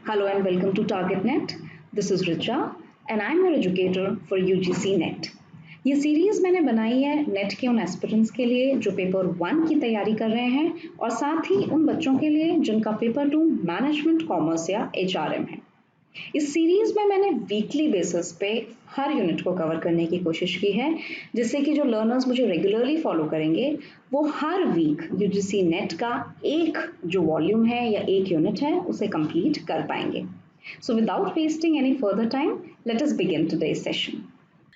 Hello and welcome to TargetNet. This is Richa and I'm your educator for UGC NET. ये series मैंने बनाई है net के उन एस्पिरेंट्स के लिए जो पेपर 1 की तैयारी कर रहे हैं और साथ ही उन बच्चों के लिए जिनका पेपर 2 मैनेजमेंट कॉमर्स या HRM है। इस सीरीज में मैंने वीकली बेसिस पे हर यूनिट को कवर करने की कोशिश की है जिससे कि जो लर्नर्स मुझे रेगुलरली फॉलो करेंगे वो हर वीक यूजीसी नेट का एक जो वॉल्यूम है या एक यूनिट है उसे कंप्लीट कर पाएंगे। So without wasting any further time, let us begin today's session.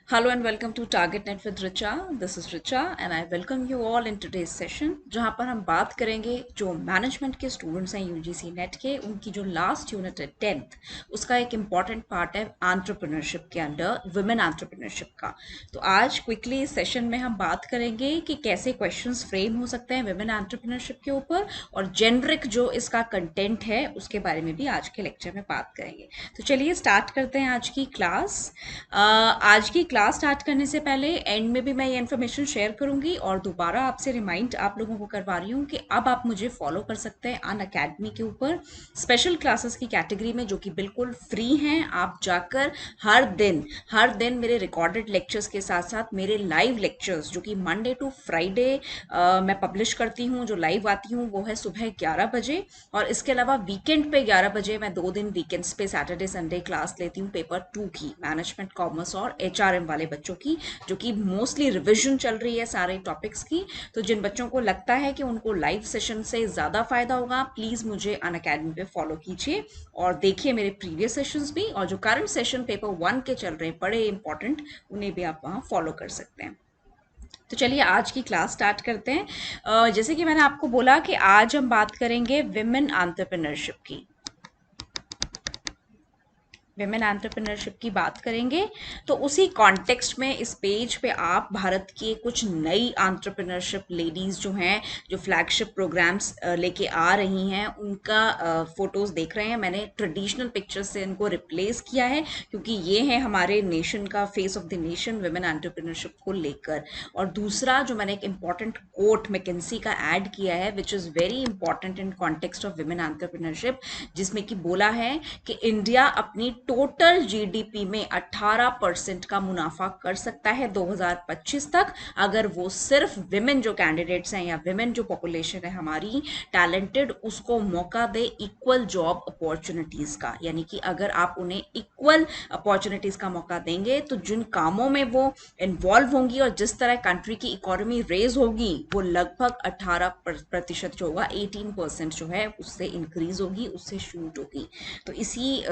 Hello and welcome to TargetNet with Richa. This is Richa and I welcome you all in today's session जहाँ पर हम बात करेंगे जो मैनेजमेंट के students हैं UGC net के उनकी जो लास्ट यूनिट है 10th उसका एक इम्पॉर्टेंट पार्ट है एंटरप्रेन्योरशिप के अंडर वुमेन एंटरप्रेन्योरशिप का। तो आज क्विकली इस सेशन में हम बात करेंगे कि कैसे क्वेश्चंस फ्रेम हो सकते हैं वुमेन एंटरप्रेन्योरशिप के ऊपर और जेनरिक जो इसका कंटेंट है उसके बारे में भी आज के लेक्चर में बात करेंगे। तो चलिए स्टार्ट करते हैं आज की क्लास। आज की क्लास स्टार्ट करने से पहले एंड में भी मैं ये इन्फॉर्मेशन शेयर करूंगी और दोबारा आपसे रिमाइंड आप लोगों को करवा रही हूँ कि अब आप मुझे फॉलो कर सकते हैं अनअकैडमी के ऊपर स्पेशल क्लासेस की कैटेगरी में जो कि बिल्कुल फ्री हैं। आप जाकर हर दिन मेरे रिकॉर्डेड लेक्चर्स के साथ साथ मेरे लाइव लेक्चर्स जो कि मंडे टू फ्राइडे मैं पब्लिश करती हूँ, जो लाइव आती हूँ वो है सुबह 11 बजे और इसके अलावा वीकेंड पे 11 बजे मैं 2 दिन वीकेंड्स पे सैटरडे संडे क्लास लेती हूँ पेपर 2 की मैनेजमेंट कॉमर्स और HRM वाले बच्चों की जो कि मोस्टली रिविजन चल रही है सारे टॉपिक्स की। तो जिन बच्चों को लगता है कि उनको लाइव सेशन से ज़्यादा फायदा होगा प्लीज़ मुझे अनअकैडमी पे फॉलो कीजिए और देखिए मेरे प्रीवियस सेशंस भी और जो करंट सेशन पेपर 1 के चल रहे हैं बड़े इंपॉर्टेंट उन्हें भी आप वहाँ फॉलो कर सकते हैं। तो चलिए आज की क्लास स्टार्ट करते हैं। जैसे कि मैंने आपको बोला कि आज हम बात करेंगे विमेन एंटरप्रेन्योरशिप की। विमेन एंटरप्रेन्योरशिप की बात करेंगे तो उसी कॉन्टेक्स्ट में इस पेज पे आप भारत की कुछ नई एंटरप्रेन्योरशिप लेडीज जो हैं जो फ्लैगशिप प्रोग्राम्स लेके आ रही हैं उनका फोटोज देख रहे हैं। मैंने ट्रेडिशनल पिक्चर्स से इनको रिप्लेस किया है क्योंकि ये है हमारे नेशन का face of the nation women entrepreneurship को लेकर। और दूसरा जो मैंने एक इंपॉर्टेंट कोट मैकेंसी का ऐड किया है which is very important in context of women entrepreneurship जिसमें कि बोला है कि इंडिया अपनी टोटल जीडीपी में 18% का मुनाफा कर सकता है 2025 तक अगर वो सिर्फ विमेन जो कैंडिडेट्स हैं या विमेन जो पॉपुलेशन है हमारी टैलेंटेड उसको मौका दे इक्वल जॉब अपॉर्चुनिटीज का। यानी कि अगर आप उन्हें इक्वल अपॉर्चुनिटीज का मौका देंगे तो जिन कामों में वो इन्वॉल्व होंगी और जिस तरह कंट्री की इकोनॉमी रेज होगी वो लगभग 18% जो होगा 18% जो है उससे इंक्रीज होगी, उससे शूट होगी। तो इसी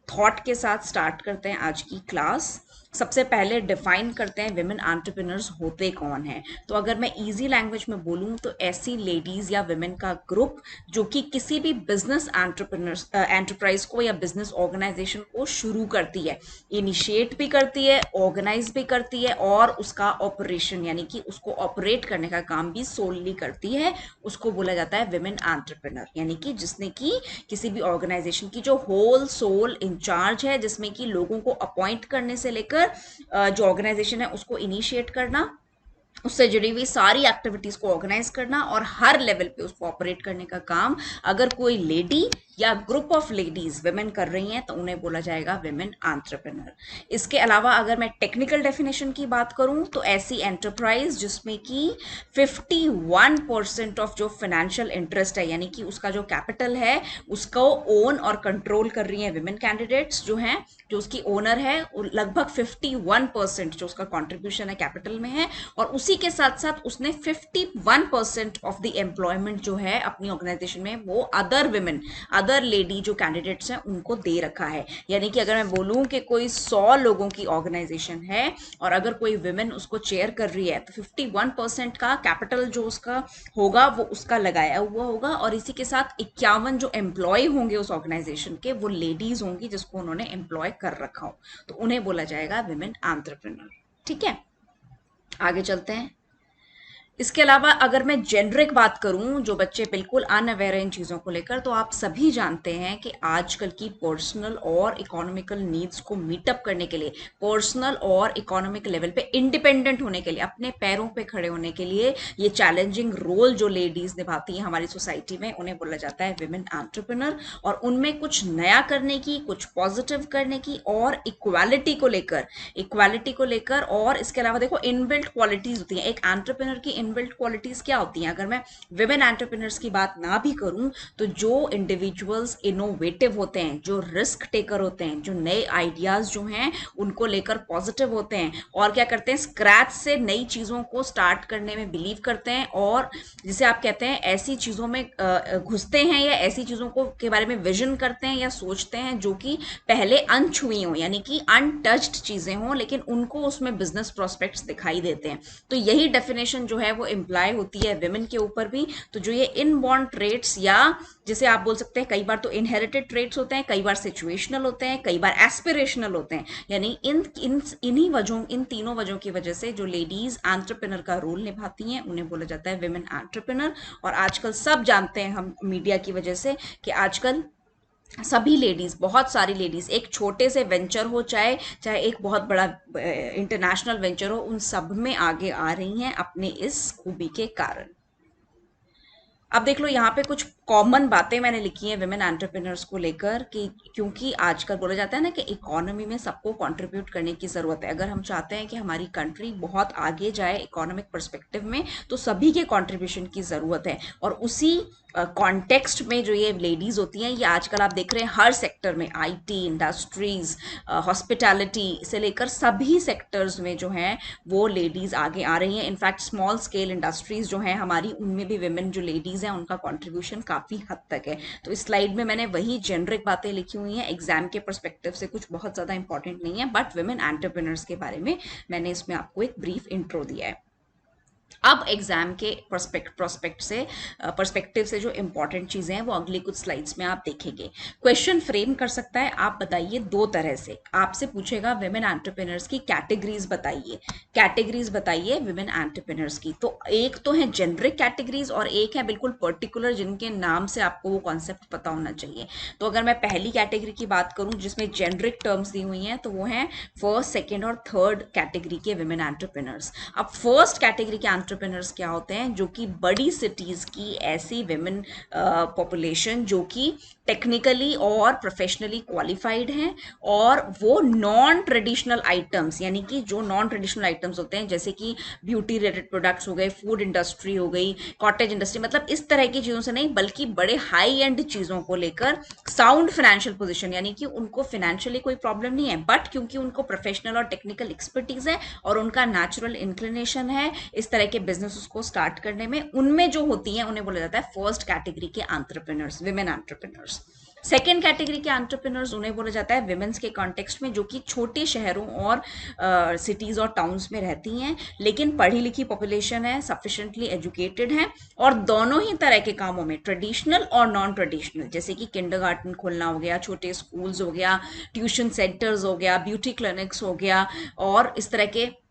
थॉट के साथ स्टार्ट करते हैं आज की क्लास। सबसे पहले डिफाइन करते हैं विमेन एंटरप्रेन्योर्स होते कौन हैं। तो अगर मैं इजी लैंग्वेज में बोलूं तो ऐसी लेडीज या विमेन का ग्रुप जो कि किसी भी बिजनेस एंटरप्राइज को या बिजनेस ऑर्गेनाइजेशन को शुरू करती है, इनिशिएट भी करती है, ऑर्गेनाइज भी करती है और उसका ऑपरेशन यानी कि उसको ऑपरेट करने का काम भी सोलली करती है, उसको बोला जाता है विमेन एंटरप्रेन्योर। यानी कि जिसने की किसी भी ऑर्गेनाइजेशन की जो होल सोल इंचार्ज है जिसमें कि लोगों को अपॉइंट करने से लेकर जो ऑर्गेनाइजेशन है उसको इनिशिएट करना, उससे जुड़ी हुई सारी एक्टिविटीज को ऑर्गेनाइज करना और हर लेवल पे उसको ऑपरेट करने का काम अगर कोई लेडी या ग्रुप ऑफ लेडीज विमेन कर रही हैं तो उन्हें बोला जाएगा विमेन एंटरप्रेन्योर। इसके अलावा अगर मैं टेक्निकल डेफिनेशन की बात करूं तो ऐसी एंटरप्राइज जिसमें कि 51% ऑफ जो फाइनेंशियल इंटरेस्ट है यानी कि उसका जो कैपिटल है उसको ओन और कंट्रोल कर रही हैं विमेन कैंडिडेट्स जो हैं, जो उसकी ओनर है लगभग 51% जो उसका कॉन्ट्रीब्यूशन है कैपिटल में है और उसी के साथ साथ उसने 51% ऑफ द एम्प्लॉयमेंट जो है अपनी ऑर्गेनाइजेशन में वो अदर विमेन अदर लेडी जो कैंडिडेट्स हैं उनको दे रखा है। यानी कि अगर मैं बोलूं कि कोई 100 लोगों की ऑर्गेनाइजेशन है और अगर कोई विमेन उसको चेयर कर रही है तो 51% का कैपिटल जो उसका होगा वो उसका लगाया हुआ होगा और इसी के साथ 51 जो एम्प्लॉय होंगे उस ऑर्गेनाइजेशन के वो लेडीज होंगी जिसको उन्होंने एम्प्लॉय कर रखा हो, तो उन्हें बोला जाएगा विमेन एंटरप्रेन्योर। ठीक है, आगे चलते हैं। इसके अलावा अगर मैं जेनरिक बात करूं, जो बच्चे बिल्कुल अनअवेयर हैं इन चीज़ों को लेकर, तो आप सभी जानते हैं कि आजकल की पर्सनल और इकोनॉमिकल नीड्स को मीटअप करने के लिए, पर्सनल और इकोनॉमिक लेवल पे इंडिपेंडेंट होने के लिए, अपने पैरों पे खड़े होने के लिए, ये चैलेंजिंग रोल जो लेडीज निभाती हैं हमारी सोसाइटी में, उन्हें बोला जाता है विमेन एंटरप्रेन्योर। और उनमें कुछ नया करने की, कुछ पॉजिटिव करने की, और इक्वालिटी को लेकर और इसके अलावा देखो इनबिल्ट क्वालिटीज होती हैं एक एंटरप्रेन्योर की। इनबिल्ट क्वालिटीज क्या होती हैं? अगर मैं विमेन एंटरप्रेन्योर्स की बात ना भी करूं, तो जो इंडिविजुअल्स इनोवेटिव होते हैं, जो रिस्क टेकर होते हैं, जो नए आइडियाज जो हैं उनको लेकर पॉजिटिव होते हैं, और क्या करते हैं, स्क्रैच से नई चीजों को स्टार्ट करने में बिलीव करते हैं, और जिसे आप कहते हैं ऐसी चीजों में घुसते हैं, या ऐसी चीजों को के बारे में विजन करते हैं या सोचते हैं जो कि पहले अनछुई हो, यानी कि अनटच्ड चीजें हों, लेकिन उनको उसमें बिजनेस प्रोस्पेक्ट्स दिखाई देते हैं। तो यही डेफिनेशन जो है वो इम्प्लाई होती है विमेन के ऊपर भी। तो जो ये इनबॉर्न ट्रेट्स, या जिसे आप बोल सकते हैं कई बार तो इनहेरिटेड ट्रेट्स होते हैं, कई बार सिचुएशनल होते हैं, कई बार एस्पिरेशनल होते हैं, यानी इन तीनों वजहों की वजह से जो लेडीज एंटरप्रेन्योर का रोल निभाती हैं उन्हें बोला जाता है विमेन एंटरप्रेन्योर। और आजकल सब जानते हैं हम मीडिया की वजह से कि आजकल सभी लेडीज, बहुत सारी लेडीज, एक छोटे से वेंचर हो चाहे चाहे एक बहुत बड़ा इंटरनेशनल वेंचर हो, उन सब में आगे आ रही हैं अपने इस खूबी के कारण। अब देख लो यहाँ पे कुछ कॉमन बातें मैंने लिखी हैं विमेन एंटरप्रेन्योर्स को लेकर, कि क्योंकि आजकल बोला जाता है ना कि इकोनॉमी में सबको कंट्रीब्यूट करने की ज़रूरत है। अगर हम चाहते हैं कि हमारी कंट्री बहुत आगे जाए इकोनॉमिक पर्सपेक्टिव में, तो सभी के कंट्रीब्यूशन की ज़रूरत है। और उसी कॉन्टेक्स्ट में जो ये लेडीज़ होती हैं, ये आजकल आप देख रहे हैं हर सेक्टर में, आईटी, इंडस्ट्रीज, हॉस्पिटैलिटी से लेकर सभी सेक्टर्स में जो हैं वो लेडीज़ आगे आ रही हैं। इनफैक्ट स्मॉल स्केल इंडस्ट्रीज जो हैं हमारी, उनमें भी विमेन जो लेडीज़ हैं उनका कॉन्ट्रीब्यूशन काफ़ी हद तक है। तो इस स्लाइड में मैंने वही जेनरिक बातें लिखी हुई हैं, एग्जाम के परस्पेक्टिव से कुछ बहुत ज़्यादा इंपॉर्टेंट नहीं है, बट विमेन एंटरप्रेन्योर्स के बारे में मैंने इसमें आपको एक ब्रीफ इंट्रो दिया है। अब एग्जाम के पर्सपेक्टिव से जो इंपॉर्टेंट चीजें हैं वो अगली कुछ स्लाइड्स में आप देखेंगे। क्वेश्चन फ्रेम कर सकता है, आप बताइए दो तरह से। आपसे पूछेगा विमेन एंटरप्रेन्योर्स की कैटेगरीज बताइए विमेन एंटरप्रेन्योर्स की। तो एक तो है जेनरिक कैटेगरीज और एक है बिल्कुल पर्टिकुलर, जिनके नाम से आपको वो कॉन्सेप्ट पता होना चाहिए। तो अगर मैं पहली कैटेगरी की बात करूं जिसमें जेनरिक टर्म्स दी हुई हैं, तो वो है फर्स्ट, सेकेंड और थर्ड कैटेगरी के विमेन एंटरप्रेन्योर्स। अब फर्स्ट कैटेगरी के एंटरप्रेन्योर्स क्या होते हैं? जो कि बड़ी सिटीज की ऐसी विमेन पॉपुलेशन जो कि टेक्निकली और प्रोफेशनली क्वालिफाइड हैं, और वो नॉन ट्रेडिशनल आइटम्स, यानी कि जो नॉन ट्रेडिशनल आइटम्स होते हैं जैसे कि ब्यूटी रिलेटेड प्रोडक्ट्स हो गए, फूड इंडस्ट्री हो गई, कॉटेज इंडस्ट्री, मतलब इस तरह की चीज़ों से नहीं, बल्कि बड़े हाई एंड चीज़ों को लेकर साउंड फाइनेंशियल पोजीशन, यानी कि उनको फाइनेंशियली कोई प्रॉब्लम नहीं है, बट क्योंकि उनको प्रोफेशनल और टेक्निकल एक्सपर्टीज है और उनका नेचुरल इंक्लिनेशन है इस तरह के बिजनेस को स्टार्ट करने में, उनमें जो होती हैं उन्हें बोला जाता है फर्स्ट कैटेगरी के entrepreneurs, women entrepreneurs. Second category के एंटरप्रेन्योर्स उन्हें बोला जाता है विमेन्स के कॉन्टेक्स्ट में, जो कि छोटे शहरों और सिटीज और टाउन्स में रहती हैं, लेकिन पढ़ी लिखी पॉपुलेशन है, सफिशिएंटली एजुकेटेड है, और दोनों ही तरह के कामों में, ट्रेडिशनल और नॉन ट्रेडिशनल, जैसे कि किंडरगार्टन खोलना हो गया, छोटे स्कूल्स हो गया, ट्यूशन सेंटर्स हो गया, ब्यूटी क्लिनिक्स हो गया, और इस तरह के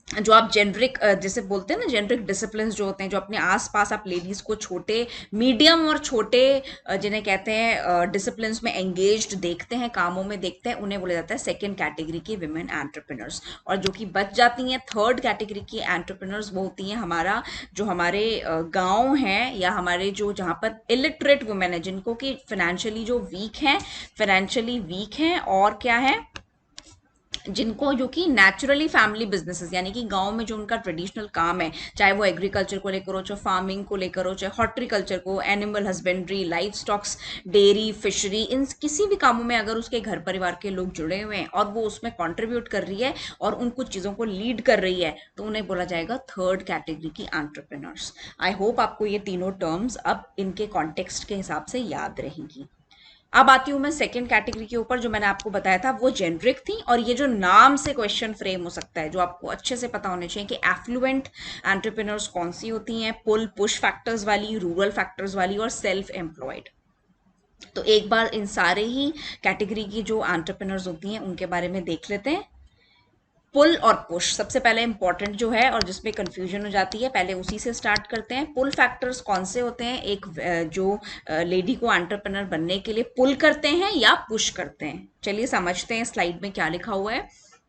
जो आप जेनरिक जैसे बोलते हैं ना, जेनरिक डिसिप्लिन जो होते हैं, जो अपने आसपास आप लेडीज को छोटे, मीडियम और छोटे जिन्हें कहते हैं डिसिप्लिन में एंगेज्ड देखते हैं, कामों में देखते हैं, उन्हें बोला जाता है सेकेंड कैटेगरी की विमेन एंटरप्रेन्योर्स। और जो कि बच जाती हैं थर्ड कैटेगरी की एंटरप्रेन्योर्स, वो होती हैं हमारे गाँव हैं, या हमारे जो जहाँ पर इलिटरेट वुमेन है, जिनको कि फाइनेंशियली वीक हैं, और क्या है, जिनको जो कि नेचुरली फैमिली बिजनेसेस, यानी कि गांव में जो उनका ट्रेडिशनल काम है, चाहे वो एग्रीकल्चर को लेकर हो, चाहे फार्मिंग को लेकर हो, चाहे हॉर्टिकल्चर को, animal husbandry, life stocks, dairy, fishery, इन किसी भी कामों में अगर उसके घर परिवार के लोग जुड़े हुए हैं और वो उसमें कंट्रीब्यूट कर रही है और उन कुछ चीज़ों को लीड कर रही है, तो उन्हें बोला जाएगा थर्ड कैटेगरी की एंटरप्रेन्योर्स। आई होप आपको ये तीनों टर्म्स अब इनके कॉन्टेक्स्ट के हिसाब से याद रहेंगी। अब आती हूं मैं सेकंड कैटेगरी के ऊपर, जो मैंने आपको बताया था वो जेनरिक थी, और ये जो नाम से क्वेश्चन फ्रेम हो सकता है, जो आपको अच्छे से पता होने चाहिए कि एफ्लुएंट एंटरप्रेन्योर्स कौन सी होती हैं, पुल पुश फैक्टर्स वाली, रूरल फैक्टर्स वाली, और सेल्फ एम्प्लॉयड। तो एक बार इन सारे ही कैटेगरी की जो एंटरप्रेन्योर्स होती हैं उनके बारे में देख लेते हैं। पुल और पुश सबसे पहले इंपॉर्टेंट जो है और जिसमें कंफ्यूजन हो जाती है, पहले उसी से स्टार्ट करते हैं। पुल फैक्टर्स कौन से होते हैं? एक जो लेडी को एंटरप्रेन्योर बनने के लिए पुल करते हैं या पुश करते हैं। चलिए समझते हैं स्लाइड में क्या लिखा हुआ है।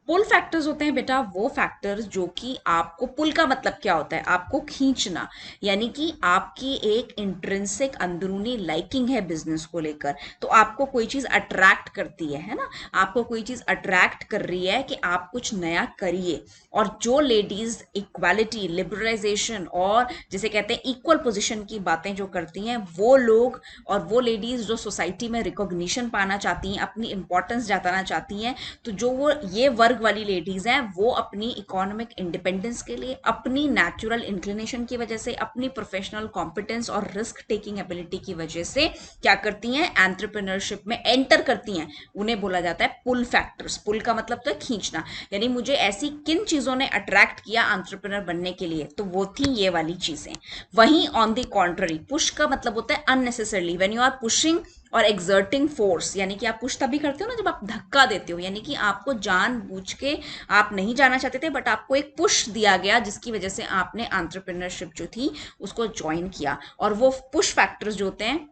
पुल फैक्टर्स होते हैं बेटा वो फैक्टर्स जो कि आपको, पुल का मतलब क्या होता है? आपको खींचना, यानी कि आपकी एक इंट्रिंसिक अंदरूनी लाइकिंग है बिजनेस को लेकर, तो आपको कोई चीज अट्रैक्ट करती है ना, आपको कोई चीज अट्रैक्ट कर रही है कि आप कुछ नया करिए। और जो लेडीज इक्वालिटी, लिबरलाइजेशन और जिसे कहते हैं इक्वल पोजीशन की बातें जो करती हैं, वो लोग और वो लेडीज जो सोसाइटी में रिकॉग्निशन पाना चाहती हैं, अपनी इंपॉर्टेंस जताना चाहती हैं, तो जो वो ये वर्ग वाली लेडीज हैं वो अपनी इकोनॉमिक इंडिपेंडेंस के लिए, अपनी नेचुरल इंक्लिनेशन की वजह से, अपनी प्रोफेशनल कॉम्पिटेंस और रिस्क टेकिंग एबिलिटी की वजह से क्या करती हैं? एंटरप्रेन्योरशिप में एंटर करती हैं। उन्हें बोला जाता है पुल फैक्टर्स। पुल का मतलब तो है खींचना, यानी मुझे ऐसी किन चीजों ने अट्रैक्ट किया एंटरप्रेन्योर बनने के लिए, तो वो थी ये वाली चीजें। वहीं ऑन द कॉन्ट्ररी, पुश का मतलब होता है unnecessarily, when you are pushing और एक्सर्टिंग फोर्स, यानी कि आप पुश तभी करते हो ना जब आप धक्का देते हो, यानी कि आपको जानबूझ के आप नहीं जाना चाहते थे बट आपको एक पुश दिया गया जिसकी वजह से आपने एंटरप्रेन्योरशिप जो थी उसको ज्वाइन किया। और वो पुश फैक्टर्स जो होते हैं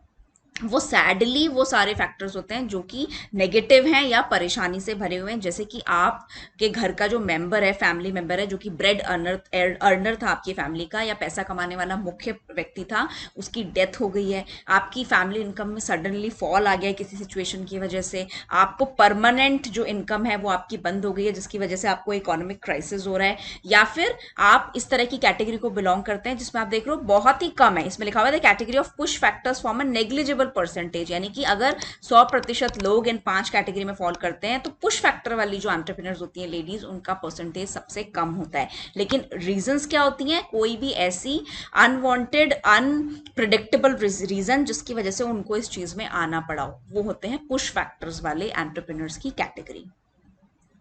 वो सैडली वो सारे फैक्टर्स होते हैं जो कि नेगेटिव हैं या परेशानी से भरे हुए हैं। जैसे कि आपके घर का जो मेंबर है, फैमिली मेंबर है, जो कि ब्रेड अर्नर था आपकी फैमिली का, या पैसा कमाने वाला मुख्य व्यक्ति था, उसकी डेथ हो गई है, आपकी फैमिली इनकम में सडनली फॉल आ गया है किसी सिचुएशन की वजह से, आपको परमानेंट जो इनकम है वो आपकी बंद हो गई है जिसकी वजह से आपको इकोनॉमिक क्राइसिस हो रहा है, या फिर आप इस तरह की कैटेगरी को बिलोंग करते हैं जिसमें आप देख रहे हो बहुत ही कम है, इसमें लिखा हुआ है category of push factors form a negligible percentage, यानी कि अगर 100% लोग इन 5 कैटेगरी में फॉल करते हैं तो पुश फैक्टर वाली जो एंटरप्रेन्योर्स होती हैं लेडीज, उनका परसेंटेज सबसे कम होता है। लेकिन रीजंस क्या होती हैं? कोई भी ऐसी अनवांटेड, अनप्रिडिक्टेबल रीजन जिसकी वजह से उनको इस चीज में आना पड़ा हो, वो होते हैं पुश फैक्टर्स वाले एंटरप्रेन्योर्स की कैटेगरी।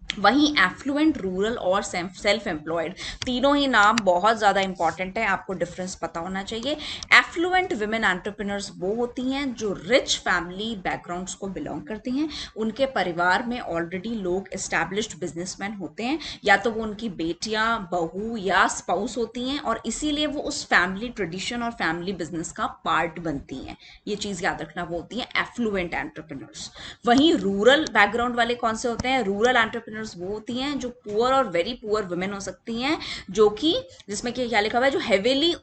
वहीं एफ्लुएंट, रूरल और सेल्फ एम्प्लॉयड, तीनों ही नाम बहुत ज़्यादा इंपॉर्टेंट है, आपको डिफरेंस पता होना चाहिए। एफ्लुएंट विमेन एंटरप्रेन्योर्स वो होती हैं जो रिच फैमिली बैकग्राउंड्स को बिलोंग करती हैं, उनके परिवार में ऑलरेडी लोग एस्टैब्लिश्ड बिजनेसमैन होते हैं, या तो वो उनकी बेटियां, बहू या स्पाउस होती हैं, और इसीलिए वो उस फैमिली ट्रेडिशन और फैमिली बिजनेस का पार्ट बनती हैं। ये चीज़ याद रखना, वो होती हैं एफ्लुएंट एंटरप्रेन्योर्स। वहीं रूरल बैकग्राउंड वाले कौन से होते हैं? रूरल एंटरप्रेन्योर्स वो होती हैं जो पुअर और वेरी पुअर वुमेन हो सकती हैं, जो कि जिसमें क्या लिखा हुआ है, जो हेवीली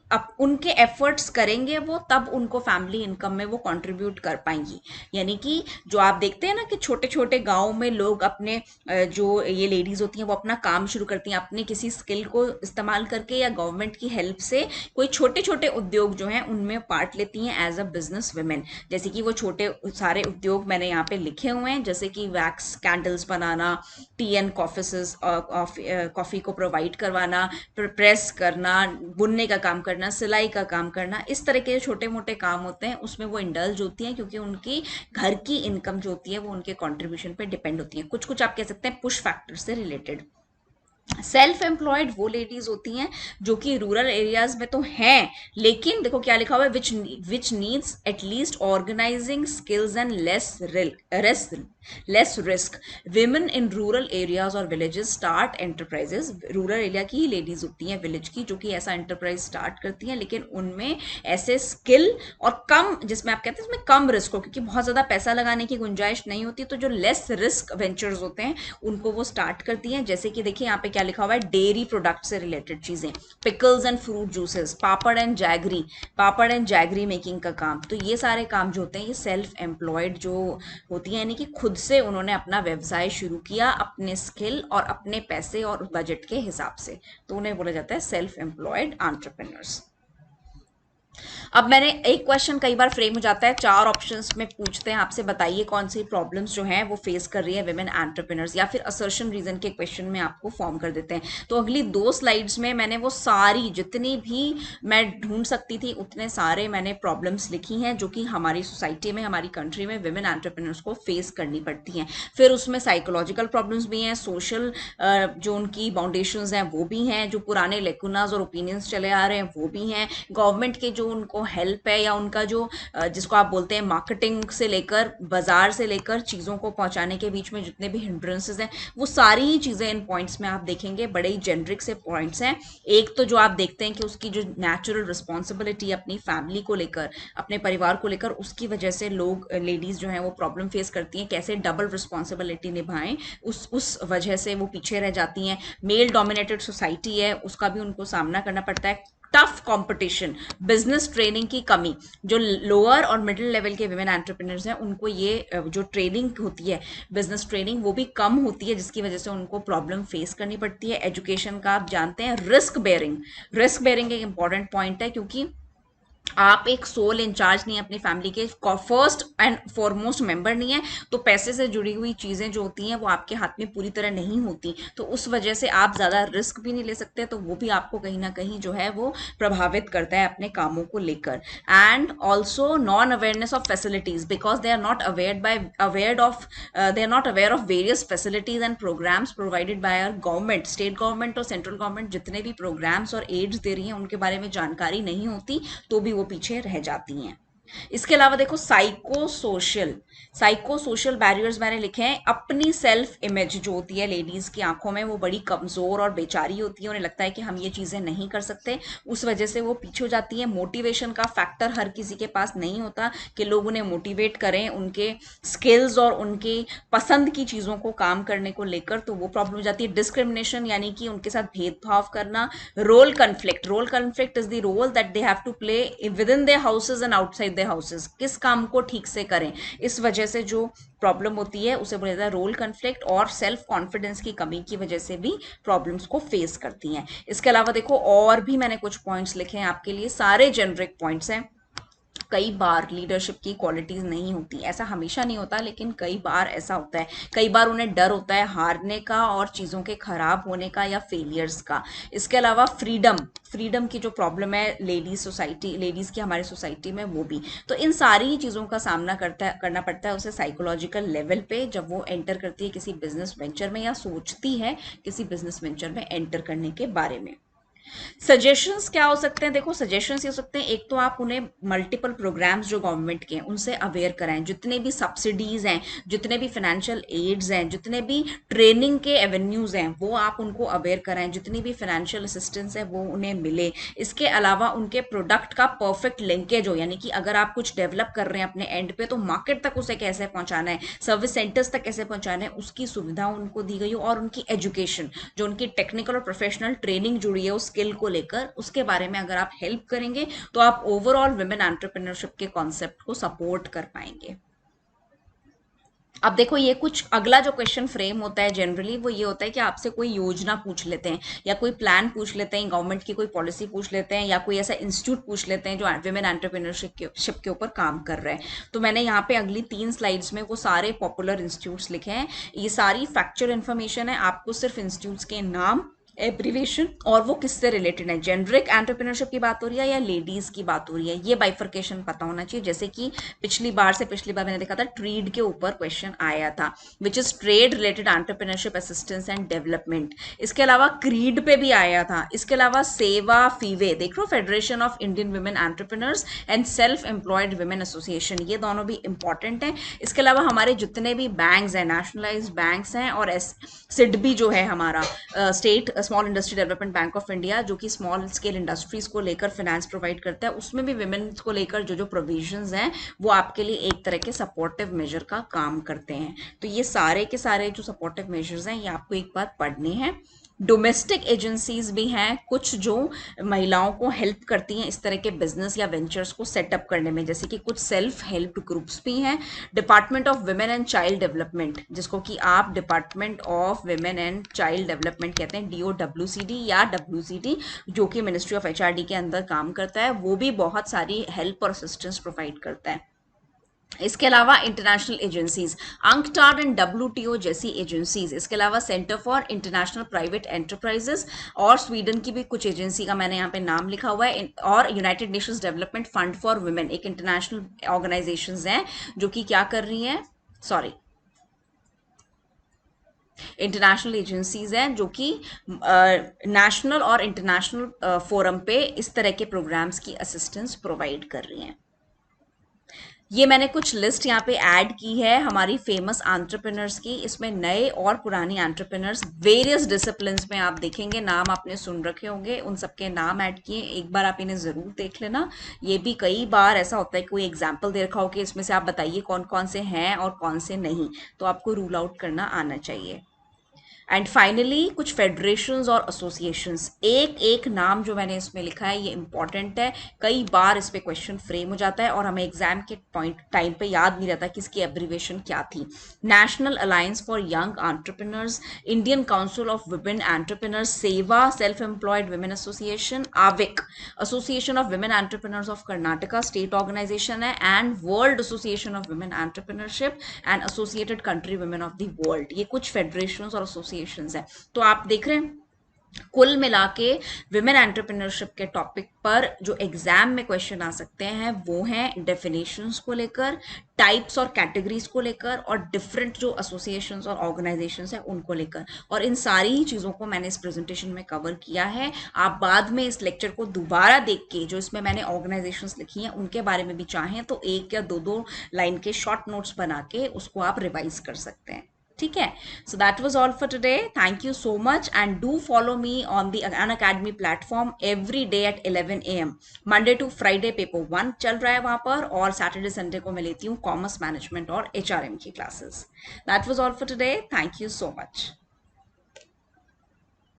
उनके एफर्ट्स करेंगे वो, तब उनको फैमिली इनकम में वो कंट्रीब्यूट कर पाएंगी। यानी कि जो आप देखते हैं ना कि छोटे छोटे गांव में लोग अपने जो ये लेडीज होती हैं वो अपना काम शुरू करती हैं अपने किसी स्किल को इस्तेमाल करके या गवर्नमेंट की हेल्प से, कोई छोटे छोटे उद्योग जो हैं उनमें पार्ट लेती हैं एज अ बिजनेस वुमेन। जैसे कि वो छोटे सारे उद्योग मैंने यहाँ पे लिखे हुए हैं, जैसे कि वैक्स कैंडल्स बनाना, टी एन कॉफ़ी को प्रोवाइड करवाना, प्रेस करना, बुनने का काम करना, सिलाई का काम करना, इस तरह के छोटे मोटे काम होते हैं, उसमें वो इंडल्ज होती हैं क्योंकि उनकी घर की इनकम जो होती है वो उनके कंट्रीब्यूशन पे डिपेंड होती है। कुछ कुछ आप कह सकते हैं पुश फैक्टर से रिलेटेड। सेल्फ एम्प्लॉयड वो लेडीज होती हैं जो कि रूरल एरियाज में तो हैं, लेकिन देखो क्या लिखा हुआ है, which needs at least organising skills and less risk. Women in rural areas और villages start enterprises. Rural area की ही लेडीज होती हैं, विलेज की, जो कि ऐसा एंटरप्राइज स्टार्ट करती हैं, लेकिन उनमें ऐसे स्किल और कम, जिसमें आप कहते हैं इसमें कम रिस्क हो, क्योंकि बहुत ज्यादा पैसा लगाने की गुंजाइश नहीं होती, तो जो लेस रिस्क वेंचर्स होते हैं उनको वो स्टार्ट करती हैं। जैसे कि देखिए यहाँ पे क्या लिखा हुआ है, डेयरी प्रोडक्ट से रिलेटेड चीजें, pickles and fruit juices, papad and jaggery making का काम, तो ये सारे काम जो होते हैं ये सेल्फ एम्प्लॉयड जो होती है, यानी कि खुद से उन्होंने अपना व्यवसाय शुरू किया अपने स्किल और अपने पैसे और बजट के हिसाब से, तो उन्हें बोला जाता है सेल्फ एम्प्लॉयड एंटरप्रेन्योर्स। अब मैंने एक क्वेश्चन कई बार फ्रेम हो जाता है, 4 ऑप्शंस में पूछते हैं आपसे, बताइए कौन सी प्रॉब्लम्स जो हैं वो फेस कर रही है विमेन एंटरप्रेन्योर्स, या फिर असर्शन रीजन के क्वेश्चन में आपको फॉर्म कर देते हैं। तो अगली 2 स्लाइड्स में मैंने वो सारी जितनी भी मैं ढूंढ सकती थी उतने सारे मैंने प्रॉब्लम्स लिखी हैं जो कि हमारी सोसाइटी में, हमारी कंट्री में विमेन एंटरप्रेन्योर्स को फेस करनी पड़ती हैं। फिर उसमें साइकोलॉजिकल प्रॉब्लम्स भी हैं, सोशल जो उनकी बाउंडेशंस हैं वो भी हैं, जो पुराने लेकुनाज और ओपिनियंस चले आ रहे हैं वो भी हैं, गवर्नमेंट के जो उनको हेल्प है या उनका जो जिसको आप बोलते हैं मार्केटिंग से लेकर बाजार से लेकर चीज़ों को पहुंचाने के बीच में जितने भी हिंड्रेंसेस हैं, वो सारी चीज़ें इन पॉइंट्स में आप देखेंगे बड़े ही जेनरिक से पॉइंट्स हैं। एक तो जो आप देखते हैं कि उसकी जो नेचुरल रिस्पॉन्सिबिलिटी अपनी फैमिली को लेकर, अपने परिवार को लेकर, उसकी वजह से लोग लेडीज जो हैं वो प्रॉब्लम फेस करती हैं, कैसे डबल रिस्पॉन्सिबिलिटी निभाएं, उस वजह से वो पीछे रह जाती हैं। मेल डोमिनेटेड सोसाइटी है, उसका भी उनको सामना करना पड़ता है। टफ कंपटीशन, बिजनेस ट्रेनिंग की कमी, जो लोअर और मिडिल लेवल के विमेन एंटरप्रेन्योर्स हैं उनको ये जो ट्रेनिंग होती है बिजनेस ट्रेनिंग वो भी कम होती है, जिसकी वजह से उनको प्रॉब्लम फेस करनी पड़ती है। एजुकेशन का आप जानते हैं, रिस्क बेयरिंग एक इंपॉर्टेंट पॉइंट है, क्योंकि आप एक सोल इंचार्ज नहीं है अपनी फैमिली के, फर्स्ट एंड फॉरमोस्ट मेंबर नहीं है, तो पैसे से जुड़ी हुई चीजें जो होती हैं वो आपके हाथ में पूरी तरह नहीं होती, तो उस वजह से आप ज्यादा रिस्क भी नहीं ले सकते, तो वो भी आपको कहीं ना कहीं जो है वो प्रभावित करता है अपने कामों को लेकर। And also non awareness of facilities, because they are not aware of various facilities and programmes provided by our government, state government और सेंट्रल गवर्नमेंट जितने भी प्रोग्राम्स और एड्स दे रही हैं उनके बारे में जानकारी नहीं होती, तो भी वो पीछे रह जाती हैं। इसके अलावा देखो साइको सोशल बैरियर्स मैंने लिखे हैं। अपनी सेल्फ इमेज जो होती है लेडीज की आंखों में वो बड़ी कमजोर और बेचारी होती है, उन्हें लगता है कि हम ये चीजें नहीं कर सकते, उस वजह से वो पीछे हो जाती है। मोटिवेशन का फैक्टर हर किसी के पास नहीं होता कि लोग उन्हें मोटिवेट करें उनके स्किल्स और उनके पसंद की चीजों को काम करने को लेकर, तो वो प्रॉब्लम हो जाती है। डिस्क्रिमिनेशन यानी कि उनके साथ भेदभाव करना। Role conflict is the role that they have to play within their houses and outside their houses, किस काम को ठीक से करें, इस वजह से जो प्रॉब्लम होती है उसे बोला जाता है रोल कन्फ्लिक्ट। और सेल्फ कॉन्फिडेंस की कमी की वजह से भी प्रॉब्लम्स को फेस करती हैं। इसके अलावा देखो और भी मैंने कुछ पॉइंट्स लिखे हैं आपके लिए, सारे जेनरिक पॉइंट्स हैं। कई बार लीडरशिप की क्वालिटीज नहीं होती, ऐसा हमेशा नहीं होता लेकिन कई बार ऐसा होता है। कई बार उन्हें डर होता है हारने का और चीज़ों के खराब होने का या फेलियर्स का। इसके अलावा फ्रीडम की जो प्रॉब्लम है लेडीज की हमारी सोसाइटी में, वो भी। तो इन सारी चीज़ों का सामना करना पड़ता है उसे साइकोलॉजिकल लेवल पे, जब वो एंटर करती है किसी बिजनेस वेंचर में या सोचती है किसी बिजनेस वेंचर में एंटर करने के बारे में। सजेशंस क्या हो सकते हैं? देखो सजेशंस ये हो सकते हैं, एक तो आप उन्हें मल्टीपल प्रोग्राम्स जो गवर्नमेंट के हैं उनसे अवेयर कराएं, जितने भी सब्सिडीज हैं, जितने भी फाइनेंशियल एड्स हैं, जितने भी ट्रेनिंग के एवेन्यूज हैं वो आप उनको अवेयर कराएं, जितनी भी फाइनेंशियल असिस्टेंस है वो उन्हें मिले। इसके अलावा उनके प्रोडक्ट का परफेक्ट लिंकेज हो, यानी कि अगर आप कुछ डेवलप कर रहे हैं अपने एंड पे तो मार्केट तक उसे कैसे पहुंचाना है, सर्विस सेंटर्स तक कैसे पहुंचाना है, उसकी सुविधा उनको दी गई हो। और उनकी एजुकेशन, जो उनकी टेक्निकल और प्रोफेशनल ट्रेनिंग जुड़ी है उस स्किल को लेकर, उसके बारे में अगर आप हेल्प करेंगे तो आप ओवरऑल विमेन एंटरप्रेन्योरशिप के कॉन्सेप्ट को सपोर्ट कर पाएंगे। अब देखो ये कुछ अगला जो क्वेश्चन फ्रेम होता है जनरली वो ये होता है कि आपसे कोई योजना पूछ लेते हैं या कोई प्लान पूछ लेते हैं, गवर्नमेंट की कोई पॉलिसी पूछ लेते हैं या कोई ऐसा इंस्टीट्यूट पूछ लेते हैं जो विमेन एंटरप्रेन्योरशिप के ऊपर काम कर रहे हैं। तो मैंने यहाँ पे अगली 3 स्लाइड्स में वो सारे पॉपुलर इंस्टीट्यूट्स लिखे हैं। ये सारी फैक्चुअल इन्फॉर्मेशन है, आपको सिर्फ इंस्टीट्यूट्स के नाम, एब्रीवेशन और वो किससे रिलेटेड है, जेनरिक एंटरप्रेन्योरशिप की बात हो रही है या लेडीज की बात हो रही है, ये बाइफर्केशन पता होना चाहिए। जैसे कि पिछली बार मैंने देखा था ट्रेड के ऊपर क्वेश्चन आया था, which is trade related entrepreneurship assistance and development. इसके अलावा क्रीड पे भी आया था। इसके अलावा सेवा फीवे देख लो, federation of Indian women entrepreneurs and self employed women association, ये दोनों भी इंपॉर्टेंट है। इसके अलावा हमारे जितने भी बैंक्स हैं, नेशनलाइज्ड बैंक्स हैं, और सिडबी जो है हमारा state small industry development bank of India, जो कि स्मॉल स्केल इंडस्ट्रीज को लेकर फाइनेंस प्रोवाइड करता है, उसमें भी विमेन को लेकर जो जो प्रोविजंस हैं वो आपके लिए एक तरह के सपोर्टिव मेजर का काम करते हैं। तो ये सारे के सारे जो सपोर्टिव मेजर्स हैं ये आपको एक बार पढ़ने हैं। डोमेस्टिक एजेंसीज भी हैं कुछ जो महिलाओं को हेल्प करती हैं इस तरह के बिजनेस या वेंचर्स को सेटअप करने में, जैसे कि कुछ सेल्फ हेल्प ग्रुप्स भी हैं। Department of women and child development, जिसको कि आप department of women and child development कहते हैं, DOWCD या WCD, जो कि मिनिस्ट्री ऑफ HRD के अंदर काम करता है, वो भी बहुत सारी हेल्प और असिस्टेंस प्रोवाइड करता है। इसके अलावा international agencies, UNCTAD and WTO जैसी एजेंसीज। इसके अलावा centre for international private enterprises, और स्वीडन की भी कुछ एजेंसी का मैंने यहाँ पे नाम लिखा हुआ है, और United Nations development fund for women, एक इंटरनेशनल ऑर्गेनाइजेशंस हैं जो कि क्या कर रही हैं, इंटरनेशनल एजेंसीज हैं जो कि नेशनल और इंटरनेशनल फोरम पे इस तरह के प्रोग्राम्स की असिस्टेंस प्रोवाइड कर रही हैं। ये मैंने कुछ लिस्ट यहाँ पे ऐड की है हमारी फेमस एंटरप्रेन्योर्स की। इसमें नए और पुरानी एंटरप्रेन्योर्स वेरियस डिसिप्लिन्स में आप देखेंगे, नाम आपने सुन रखे होंगे, उन सबके नाम ऐड किए। एक बार आप इन्हें ज़रूर देख लेना। ये भी कई बार ऐसा होता है कोई एग्जाम्पल दे रखा हो कि इसमें से आप बताइए कौन कौन से हैं और कौन से नहीं, तो आपको रूल आउट करना आना चाहिए। एंड फाइनली कुछ फेडरेशंस और एसोसिएशंस, एक एक नाम जो मैंने इसमें लिखा है ये इंपॉर्टेंट है। कई बार इस पे क्वेश्चन फ्रेम हो जाता है और हमें एग्जाम के पॉइंट टाइम पे याद नहीं रहता कि इसकी एब्रीवेशन क्या थी। National alliance for young entrepreneurs, Indian council of women entrepreneurs, सेवा self employed women association, आविक association of women entrepreneurs of Karnataka state organisation है, and world association of women entrepreneurship and associated country women of the world. ये कुछ federations और associations हैं। तो आप देख रहे हैं कुल मिला के विमेन एंटरप्रेन्योरशिप के टॉपिक पर जो एग्जाम में क्वेश्चन आ सकते हैं वो हैं डेफिनेशंस को लेकर, टाइप्स और कैटेगरीज को लेकर, और डिफरेंट जो एसोसिएशंस और ऑर्गेनाइजेशंस हैं उनको लेकर। और इन सारी ही चीज़ों को मैंने इस प्रेजेंटेशन में कवर किया है। आप बाद में इस लेक्चर को दोबारा देख के जो इसमें मैंने ऑर्गेनाइजेशंस लिखी हैं उनके बारे में भी चाहें तो एक या दो दो लाइन के शॉर्ट नोट्स बना के उसको आप रिवाइज कर सकते हैं। ठीक है, so that was all for today. Thank you so much and do follow me on the Unacademy platform every day at 11 a.m. Monday to Friday paper 1 चल रहा है वहां पर, और सैटरडे संडे को मैं लेती हूँ कॉमर्स मैनेजमेंट और HRM की classes. That was all for today. Thank you so much.